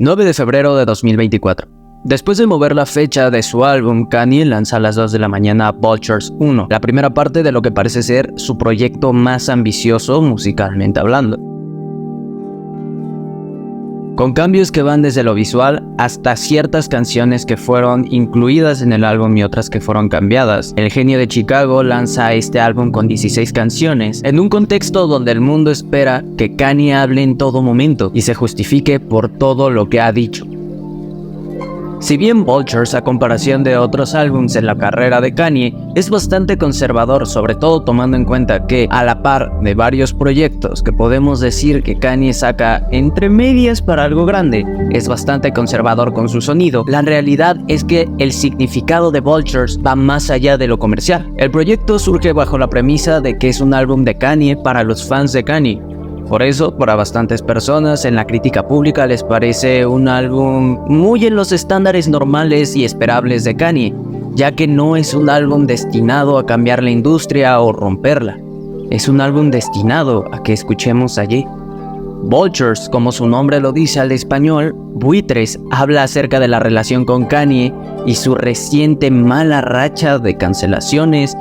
9 de febrero de 2024. Después de mover la fecha de su álbum, Kanye lanza a las 2 de la mañana Vultures 1, la primera parte de lo que parece ser su proyecto más ambicioso musicalmente hablando. Con cambios que van desde lo visual hasta ciertas canciones que fueron incluidas en el álbum y otras que fueron cambiadas. El genio de Chicago lanza este álbum con 16 canciones, en un contexto donde el mundo espera que Kanye hable en todo momento y se justifique por todo lo que ha dicho. Si bien Vultures, a comparación de otros álbumes en la carrera de Kanye, es bastante conservador, sobre todo tomando en cuenta que, a la par de varios proyectos que podemos decir que Kanye saca entre medias para algo grande, es bastante conservador con su sonido, la realidad es que el significado de Vultures va más allá de lo comercial. El proyecto surge bajo la premisa de que es un álbum de Kanye para los fans de Kanye. Por eso, para bastantes personas en la crítica pública les parece un álbum muy en los estándares normales y esperables de Kanye, ya que no es un álbum destinado a cambiar la industria o romperla. Es un álbum destinado a que escuchemos allí. Vultures, como su nombre lo dice al español, buitres, habla acerca de la relación con Kanye y su reciente mala racha de cancelaciones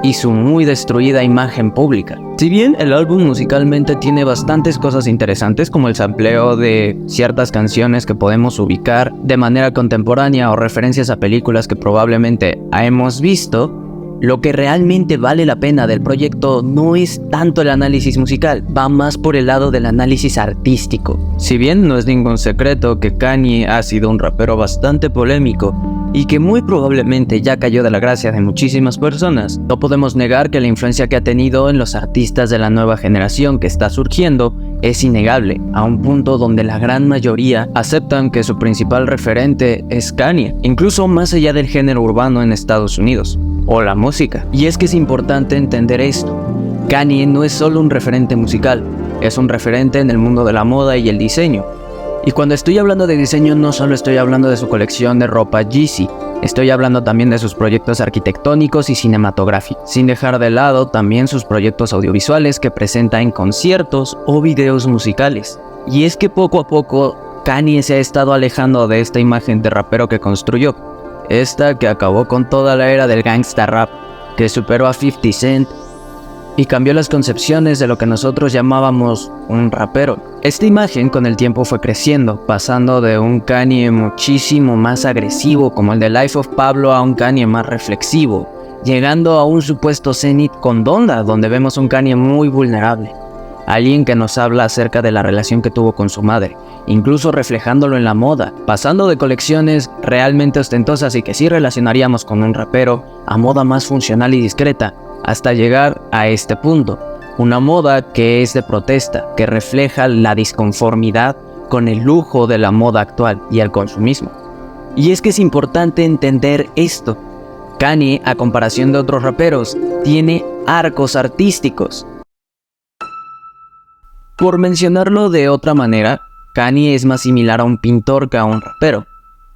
y su muy destruida imagen pública. Si bien el álbum musicalmente tiene bastantes cosas interesantes, como el sampleo de ciertas canciones que podemos ubicar de manera contemporánea o referencias a películas que probablemente hemos visto, lo que realmente vale la pena del proyecto no es tanto el análisis musical, va más por el lado del análisis artístico. Si bien no es ningún secreto que Kanye ha sido un rapero bastante polémico y que muy probablemente ya cayó de la gracia de muchísimas personas, no podemos negar que la influencia que ha tenido en los artistas de la nueva generación que está surgiendo es innegable, a un punto donde la gran mayoría aceptan que su principal referente es Kanye, incluso más allá del género urbano en Estados Unidos, o la música. Y es que es importante entender esto. Kanye no es solo un referente musical, es un referente en el mundo de la moda y el diseño. Y cuando estoy hablando de diseño no solo estoy hablando de su colección de ropa Yeezy, estoy hablando también de sus proyectos arquitectónicos y cinematográficos, sin dejar de lado también sus proyectos audiovisuales que presenta en conciertos o videos musicales. Y es que poco a poco Kanye se ha estado alejando de esta imagen de rapero que construyó, esta que acabó con toda la era del gangsta rap, que superó a 50 Cent y cambió las concepciones de lo que nosotros llamábamos un rapero. Esta imagen con el tiempo fue creciendo, pasando de un Kanye muchísimo más agresivo como el de Life of Pablo a un Kanye más reflexivo, llegando a un supuesto cenit con Donda, donde vemos un Kanye muy vulnerable. Alguien que nos habla acerca de la relación que tuvo con su madre, incluso reflejándolo en la moda, pasando de colecciones realmente ostentosas y que sí relacionaríamos con un rapero, a moda más funcional y discreta, hasta llegar a este punto, una moda que es de protesta, que refleja la disconformidad con el lujo de la moda actual y el consumismo. Y es que es importante entender esto. Kanye, a comparación de otros raperos, tiene arcos artísticos. Por mencionarlo de otra manera, Kanye es más similar a un pintor que a un rapero.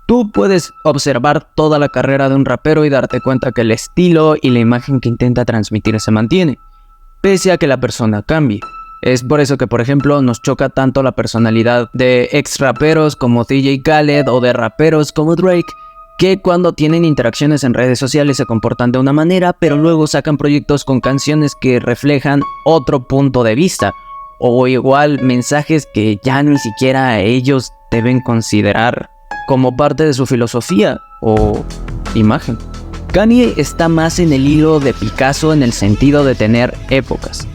Tú puedes observar toda la carrera de un rapero y darte cuenta que el estilo y la imagen que intenta transmitir se mantiene, pese a que la persona cambie. Es por eso que, por ejemplo, nos choca tanto la personalidad de ex raperos como DJ Khaled o de raperos como Drake, que cuando tienen interacciones en redes sociales se comportan de una manera, pero luego sacan proyectos con canciones que reflejan otro punto de vista, o igual mensajes que ya ni siquiera ellos deben considerar como parte de su filosofía o imagen. Kanye está más en el hilo de Picasso en el sentido de tener épocas.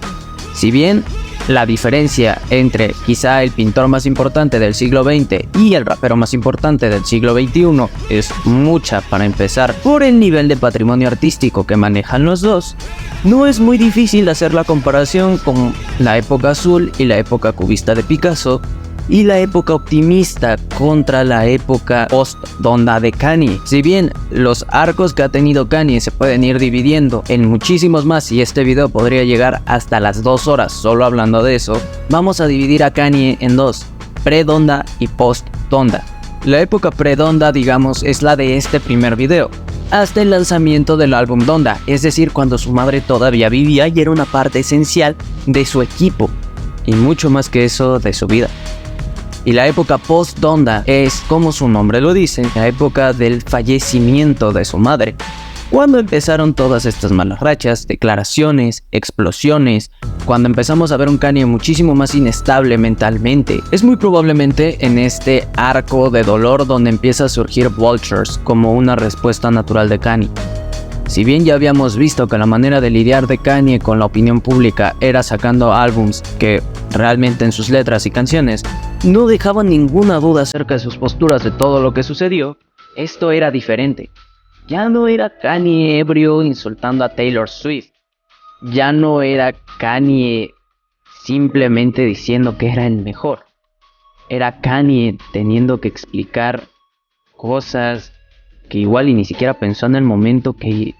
Si bien la diferencia entre quizá el pintor más importante del siglo XX y el rapero más importante del siglo XXI es mucha para empezar por el nivel de patrimonio artístico que manejan los dos, no es muy difícil hacer la comparación con la época azul y la época cubista de Picasso, y la época optimista contra la época post-Donda de Kanye. Si bien los arcos que ha tenido Kanye se pueden ir dividiendo en muchísimos más y este video podría llegar hasta las 2 horas solo hablando de eso, vamos a dividir a Kanye en dos, pre-Donda y post-Donda. La época pre-Donda, digamos, es la de este primer video, hasta el lanzamiento del álbum Donda, es decir, cuando su madre todavía vivía y era una parte esencial de su equipo, y mucho más que eso de su vida. Y la época post-Donda es, como su nombre lo dice, la época del fallecimiento de su madre, cuando empezaron todas estas malas rachas, declaraciones, explosiones, cuando empezamos a ver un Kanye muchísimo más inestable mentalmente. Es muy probablemente en este arco de dolor donde empieza a surgir Vultures como una respuesta natural de Kanye. Si bien ya habíamos visto que la manera de lidiar de Kanye con la opinión pública era sacando álbums que realmente en sus letras y canciones no dejaban ninguna duda acerca de sus posturas de todo lo que sucedió, esto era diferente. Ya no era Kanye ebrio insultando a Taylor Swift. Ya no era Kanye simplemente diciendo que era el mejor. Era Kanye teniendo que explicar cosas que igual y ni siquiera pensó en el momento que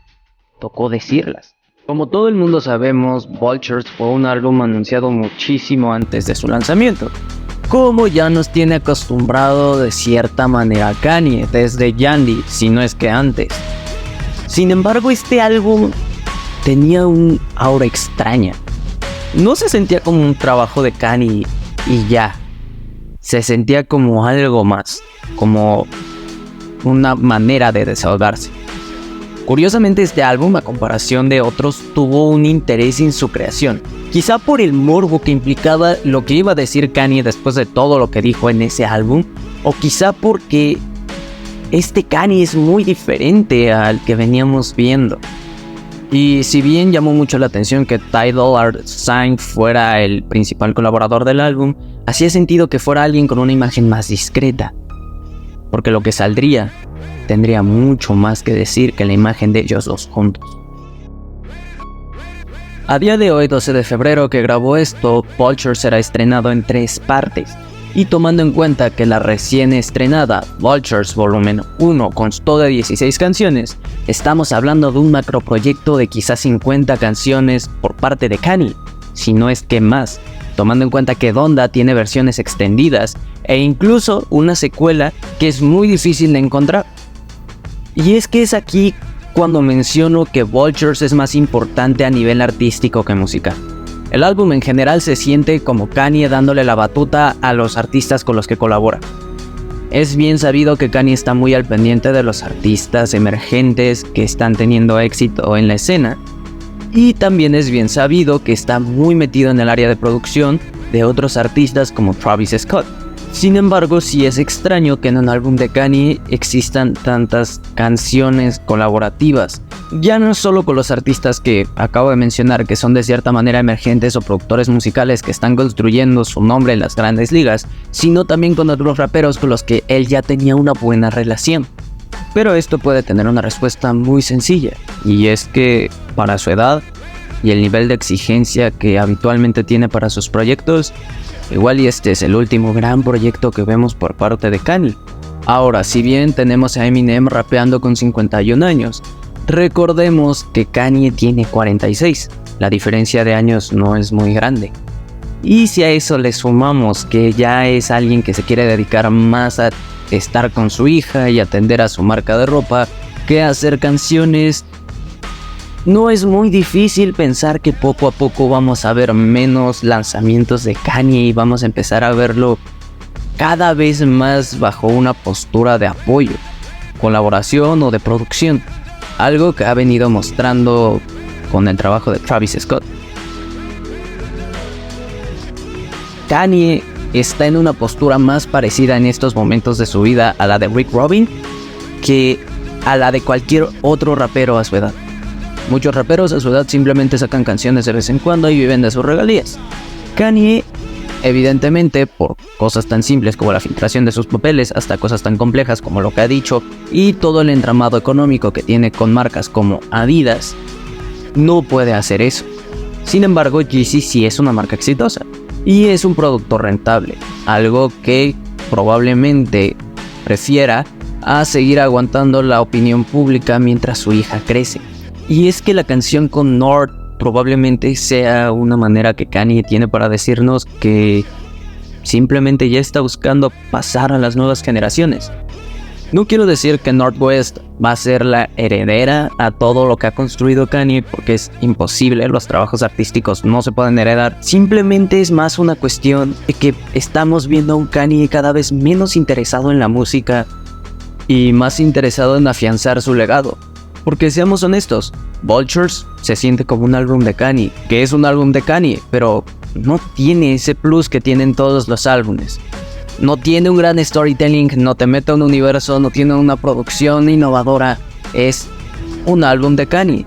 tocó decirlas. Como todo el mundo sabemos, Vultures fue un álbum anunciado muchísimo antes de su lanzamiento, como ya nos tiene acostumbrado de cierta manera Kanye desde Yandy, si no es que antes. Sin embargo, este álbum tenía un aura extraña. No se sentía como un trabajo de Kanye y ya. Se sentía como algo más, como una manera de desahogarse. Curiosamente, este álbum, a comparación de otros, tuvo un interés en su creación. Quizá por el morbo que implicaba lo que iba a decir Kanye después de todo lo que dijo en ese álbum, o quizá porque este Kanye es muy diferente al que veníamos viendo. Y si bien llamó mucho la atención que Ty Dolla $ign fuera el principal colaborador del álbum, hacía sentido que fuera alguien con una imagen más discreta, porque lo que saldría tendría mucho más que decir que la imagen de ellos dos juntos. A día de hoy, 12 de febrero que grabó esto, Vultures será estrenado en 3 partes, y tomando en cuenta que la recién estrenada Vultures Volumen 1 constó de 16 canciones, estamos hablando de un macroproyecto de quizás 50 canciones por parte de Kanye, si no es que más, tomando en cuenta que Donda tiene versiones extendidas e incluso una secuela que es muy difícil de encontrar. Y es que es aquí cuando menciono que Vultures es más importante a nivel artístico que musical. El álbum en general se siente como Kanye dándole la batuta a los artistas con los que colabora. Es bien sabido que Kanye está muy al pendiente de los artistas emergentes que están teniendo éxito en la escena, y también es bien sabido que está muy metido en el área de producción de otros artistas como Travis Scott. Sin embargo, sí es extraño que en un álbum de Kanye existan tantas canciones colaborativas, ya no solo con los artistas que acabo de mencionar, que son de cierta manera emergentes o productores musicales que están construyendo su nombre en las grandes ligas, sino también con otros raperos con los que él ya tenía una buena relación. Pero esto puede tener una respuesta muy sencilla, y es que para su edad y el nivel de exigencia que habitualmente tiene para sus proyectos, igual y este es el último gran proyecto que vemos por parte de Kanye. Ahora, si bien tenemos a Eminem rapeando con 51 años, recordemos que Kanye tiene 46, la diferencia de años no es muy grande. Y si a eso le sumamos que ya es alguien que se quiere dedicar más a estar con su hija y atender a su marca de ropa que a hacer canciones, no es muy difícil pensar que poco a poco vamos a ver menos lanzamientos de Kanye y vamos a empezar a verlo cada vez más bajo una postura de apoyo, colaboración o de producción, algo que ha venido mostrando con el trabajo de Travis Scott. Kanye está en una postura más parecida en estos momentos de su vida a la de Rick Rubin que a la de cualquier otro rapero a su edad. Muchos raperos a su edad simplemente sacan canciones de vez en cuando y viven de sus regalías. Kanye, evidentemente, por cosas tan simples como la filtración de sus papeles hasta cosas tan complejas como lo que ha dicho y todo el entramado económico que tiene con marcas como Adidas, no puede hacer eso. Sin embargo, Yeezy sí es una marca exitosa y es un producto rentable, algo que probablemente prefiera a seguir aguantando la opinión pública mientras su hija crece. Y es que la canción con North probablemente sea una manera que Kanye tiene para decirnos que simplemente ya está buscando pasar a las nuevas generaciones. No quiero decir que North West va a ser la heredera a todo lo que ha construido Kanye, porque es imposible, los trabajos artísticos no se pueden heredar. Simplemente es más una cuestión de que estamos viendo a un Kanye cada vez menos interesado en la música y más interesado en afianzar su legado. Porque seamos honestos, Vultures se siente como un álbum de Kanye, que es un álbum de Kanye, pero no tiene ese plus que tienen todos los álbumes. No tiene un gran storytelling, no te mete a un universo, no tiene una producción innovadora. Es un álbum de Kanye,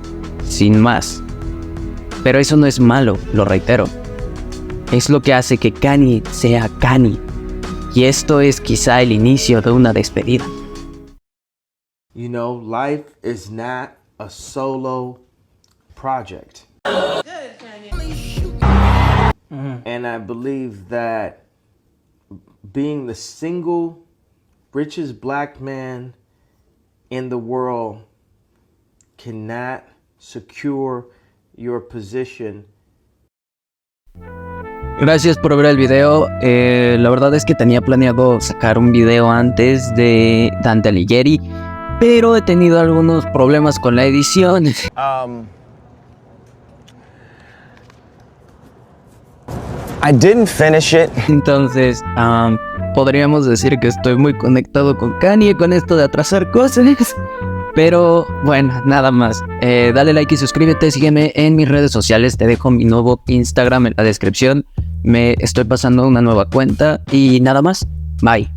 sin más. Pero eso no es malo, lo reitero. Es lo que hace que Kanye sea Kanye. Y esto es quizá el inicio de una despedida. You know, life is not a solo project. And I believe that being the single richest black man in the world cannot secure your position. Gracias por ver el video. La verdad es que tenía planeado sacar un video antes de Dante Alighieri, pero he tenido algunos problemas con la edición. I didn't finish it. Entonces, podríamos decir que estoy muy conectado con Kanye con esto de atrasar cosas. Pero bueno, nada más. Dale like y suscríbete, sígueme en mis redes sociales. Te dejo mi nuevo Instagram en la descripción. Me estoy pasando una nueva cuenta y nada más. Bye.